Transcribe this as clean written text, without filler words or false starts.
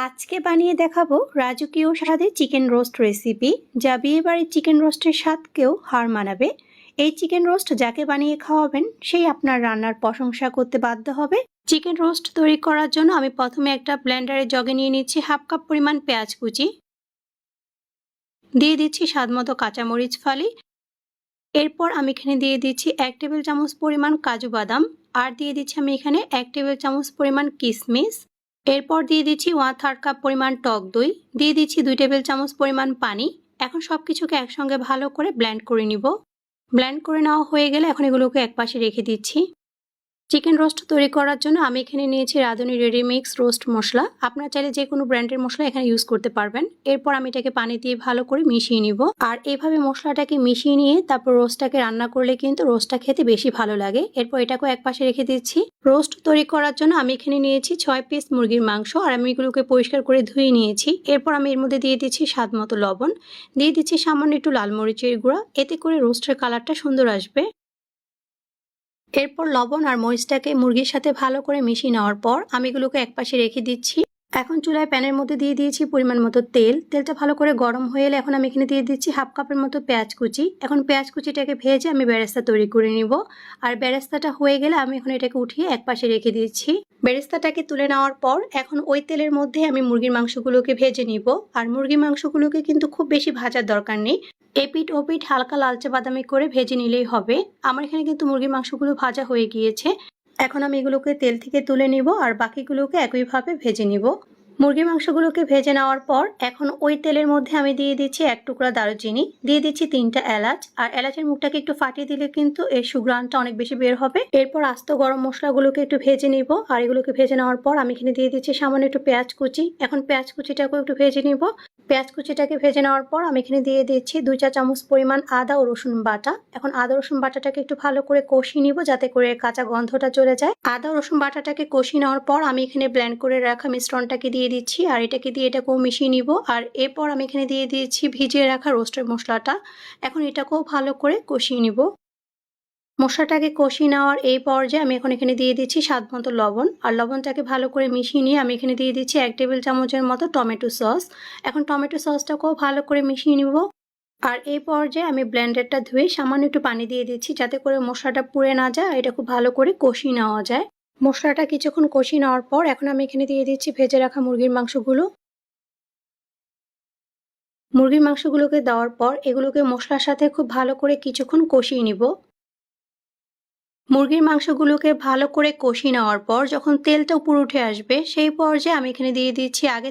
আজকে বানিয়ে দেখাবো রাজকীয় স্বাদে চিকেন রোস্ট রেসিপি, যা বিয়েবাড়ির চিকেন রোস্টের স্বাদকেও হার মানাবে। এই চিকেন রোস্ট যাকে বানিয়ে খাওয়াবেন সেই আপনার রান্নার প্রশংসা করতে বাধ্য হবে। চিকেন রোস্ট তৈরি করার জন্য আমি প্রথমে একটা ব্লেন্ডারে জগে নিয়ে নিচ্ছি হাফ কাপ পরিমাণ পেঁয়াজ কুচি, দিয়ে দিচ্ছি স্বাদমতো কাঁচামরিচ ফালি। এরপর আমি এখানে দিয়ে দিচ্ছি 1 টেবিল চামচ পরিমাণ কাজু বাদাম, আর দিয়ে দিচ্ছি আমি এখানে 1 টেবিল চামচ পরিমাণ কিশমিশ। এরপর দিয়ে দিচ্ছি 1/3 কাপ পরিমাণ টক দই, দিয়ে দিচ্ছি 2 টেবিল চামচ পরিমাণ পানি। এখন সবকিছুকে একসঙ্গে ভালো করে ব্লেন্ড করে নিব। ব্লেন্ড করে নেওয়া হয়ে গেলে এখন এগুলোকে একপাশে রেখে দিচ্ছি। চিকেন রোস্ট তৈরি করার জন্য আমি এখানে নিয়েছি রাঁধুনি রেডি মিক্স রোস্ট মশলা। আপনারা চাইলে যে কোনো ব্র্যান্ডের মশলা এখানে ইউজ করতে পারবেন। এরপর আমি এটাকে পানি দিয়ে ভালো করে মিশিয়ে নিব। আর এইভাবে মশলাটাকে মিশিয়ে নিয়ে তারপর রোস্টটাকে রান্না করলে কিন্তু রোস্টটা খেতে বেশি ভালো লাগে। এরপর এটাকেও একপাশে রেখে দিচ্ছি। রোস্ট তৈরি করার জন্য আমি এখানে নিয়েছি 6 পিস মুরগির মাংস, আর আমি এগুলোকে পরিষ্কার করে ধুয়ে নিয়েছি। এরপর আমি এর মধ্যে দিয়ে দিচ্ছি স্বাদ মতো লবণ, দিয়ে দিচ্ছি সামান্য একটু লাল মরিচের গুঁড়া, এতে করে রোস্টের কালারটা সুন্দর আসবে। এরপর লবণ আর মরিচটাকে মুরগির সাথে ভালো করে মিশিয়ে নেওয়ার পর আমি এগুলোকে একপাশে রেখে দিচ্ছি। এখন চুলায় প্যানের মধ্যে দিয়ে দিয়েছি পরিমাণ মতো তেল। তেলটা ভালো করে গরম হয়ে এলে এখন আমি এখানে দিয়ে দিচ্ছি হাফ কাপের মতো পেঁয়াজ কুচি। এখন পেঁয়াজ কুচিটাকে ভেজে আমি বেরেস্তা তৈরি করে নিব। আর বেরেস্তাটা হয়ে গেলে আমি এখন এটাকে উঠিয়ে একপাশে রেখে দিচ্ছি। বেরেস্তাটাকে তুলে নেওয়ার পর এখন ওই তেলের মধ্যে আমি মুরগির মাংসগুলোকে ভেজে নিব। আর মুরগির মাংসগুলোকে কিন্তু খুব বেশি ভাজার দরকার নেই, এপিঠ ওপিঠ হালকা লালচে বাদামি করে ভেজে নিলেই হবে। আমার এখানে কিন্তু মুরগির মাংসগুলো ভাজা হয়ে গিয়েছে। এখন আমি এগুলোকে তেল থেকে তুলে নিব আর বাকিগুলোকে একইভাবে ভেজে নিব। মুরগির মাংসগুলোকে ভেজে নেওয়ার পর এখন ওই তেলের মধ্যে আমি দিয়ে দিচ্ছি 1 টুকরা দারুচিনি, দিয়ে দিচ্ছি 3টা এলাচ। আর এলাচের মুখটাকে একটু ফাটিয়ে দিলে কিন্তু এর সুঘ্রাণটা অনেক বেশি বের হবে। এরপর আস্ত গরম মশলাগুলোকে একটু ভেজে নিব। আর এগুলোকে ভেজে নেওয়ার পর আমি এখানে দিয়ে দিচ্ছি সামান্য একটু পেঁয়াজ কুচি। এখন পেঁয়াজ কুচিটাকেও একটু ভেজে নিব। পেঁয়াজ কুচিটাকে ভেজে নেওয়ার পর আমি এখানে দিয়ে দিচ্ছি 2 চা চামচ পরিমাণ আদা ও রসুন বাটা। এখন আদা রসুন বাটাটাকে একটু ভালো করে কষিয়ে নিব যাতে করে কাঁচা গন্ধটা চলে যায়। আদা রসুন বাটাটাকে কষিয়ে নেওয়ার পর আমি এখানে ব্লেন্ড করে রাখা মিশ্রণটাকে দিয়ে দিচ্ছি, আর এটাকে দিয়ে এটাকেও মিশিয়ে নিব। আর এরপর আমি এখানে দিয়ে দিয়েছি ভিজিয়ে রাখা রোস্টের মশলাটা। এখন এটাকেও ভালো করে কষিয়ে নিব। মশলাটাকে কষিয়ে নেওয়ার এই পর্যায়ে আমি এখন এখানে দিয়ে দিচ্ছি স্বাদ মতো লবণ। আর লবণটাকে ভালো করে মিশিয়ে নিয়ে আমি এখানে দিয়ে দিচ্ছি 1 টেবিল চামচের মতো টমেটো সস। এখন টমেটো সসটাকেও ভালো করে মিশিয়ে নিব। আর এই পর্যায়ে আমি ব্লেন্ডারটা ধুয়ে সামান্য একটু পানি দিয়ে দিচ্ছি যাতে করে মশলাটা পুড়ে না যায়, এটা খুব ভালো করে কষিয়ে নেওয়া যায়। মশলাটা কিছুক্ষণ কষিয়ে নেওয়ার পর এখন আমি এখানে দিয়ে দিচ্ছি ভেজে রাখা মুরগির মাংসগুলো। মুরগির মাংসগুলোকে দেওয়ার পর এগুলোকে মশলার সাথে খুব ভালো করে কিছুক্ষণ কষিয়ে নিব। মুরগির মাংসগুলোকে ভালো করে কষিয়ে নেওয়ার পর যখন তেলটা উপরে উঠে আসবে সেই পর্যায়ে আমি এখানে দিয়ে দিচ্ছি আগে